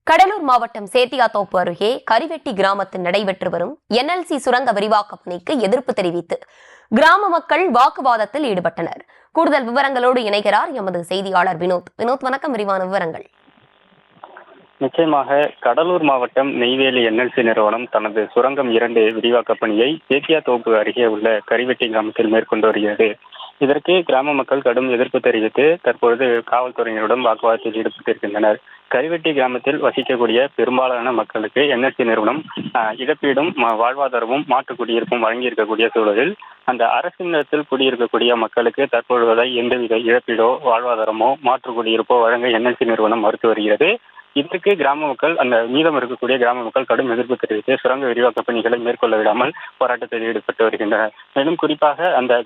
கடலூர் மாவட்டம் சேத்தியாத்தோப்பு அருகே கரிவெட்டி கிராமத்தில் நடைபெற்று வரும் என்எல்சி சுரங்க விரிவாக்க பணிக்கு எதிர்ப்பு தெரிவித்து கிராம மக்கள் வாக்குவாதத்தில் ஈடுபட்டனர். கூடுதல் விவரங்களோடு இணைகிறார் எமது செய்தியாளர் வினோத். வணக்கம். விரிவான விவரங்கள். நிச்சயமாக கடலூர் மாவட்டம் நெய்வேலி என்எல்சி நிறுவனம் தனது சுரங்கம் 2 விரிவாக்க பணியை சேத்தியாத்தோப்பு அருகே உள்ள கரிவெட்டி கிராமத்தில் மேற்கொண்டு வருகிறது. இதற்கு கிராம மக்கள் கடும் எதிர்ப்பு தெரிவித்து தற்பொழுது காவல்துறையினரிடம் வாக்குவாதத்தில் ஈடுபட்டிருக்கின்றனர். கரிவெட்டி கிராமத்தில் வசிக்கக்கூடிய பெரும்பாலான மக்களுக்கு என்எல்சி நிறுவனம் இழப்பீடும் வாழ்வாதாரமும் மாற்று குடியிருப்பும் வழங்கியிருக்கக்கூடிய சூழலில் அந்த அரசினத்தில் குடியிருக்கக்கூடிய மக்களுக்கு தற்பொழுது எந்தவித இழப்பீடோ வாழ்வாதாரமோ மாற்று குடியிருப்போ வழங்க என்எல்சி நிறுவனம் மறுத்து வருகிறது. இதற்கு கிராம மக்கள் மீதம் இருக்கக்கூடிய கிராம மக்கள் கடும் எதிர்ப்பு தெரிவித்து சுரங்க விரிவாக்க பணிகளை மேற்கொள்ள விடாமல் போராட்டத்தில் ஈடுபட்டு வருகின்றனர். மேலும் குறிப்பாக அந்த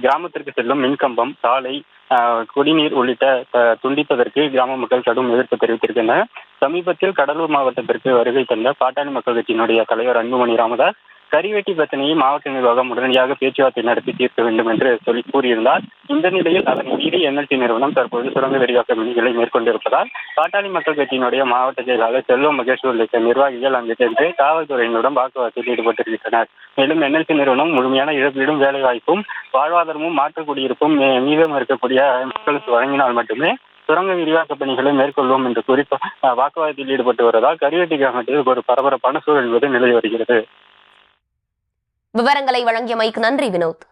கிராமத்திற்கு செல்லும் மின்கம்பம், சாலை, குடிநீர் உள்ளிட்ட துண்டிப்பதற்கு கிராம மக்கள் கடும் எதிர்ப்பு தெரிவித்திருக்கின்றனர். சமீபத்தில் கடலூர் மாவட்டத்திற்கு வருகை தந்த பாட்டாளி மக்கள் கட்சியினுடைய தலைவர் அன்புமணி ராமதாஸ் கரிவெட்டி பிரச்சனையை மாவட்ட நிர்வாகம் உடனடியாக பேச்சுவார்த்தை நடத்தி தீர்க்க வேண்டும் என்று கூறியிருந்தார். இந்த நிலையில் அதனை மீறி என்எல்சி நிறுவனம் தற்போது சுரங்க விரிவாக்க பணிகளை மேற்கொண்டிருப்பதால் பாட்டாளி மக்கள் கட்சியினுடைய மாவட்ட செயலாளர் செல்வம் மகேஷ் உள்ளிட்ட நிர்வாகிகள் அங்கு சென்று காவல்துறையினருடன் வாக்குவாதத்தில் ஈடுபட்டிருக்கின்றனர். மேலும் என்எல்சி நிறுவனம் முழுமையான இழப்பீடும் வேலைவாய்ப்பும் வாழ்வாதாரமும் மாற்று குடியிருப்பும் மீதம் இருக்கக்கூடிய மக்களுக்கு வழங்கினால் மட்டுமே சுரங்க விரிவாக்க பணிகளை மேற்கொள்வோம் என்று வாக்குவாதத்தில் ஈடுபட்டு வருவதால் கரிவெட்டி கிராமத்தில் ஒரு பரபரப்பான சூழல் நிலவி வருகிறது. விவரங்களை வழங்கியமைக்கு நன்றி வினோத்.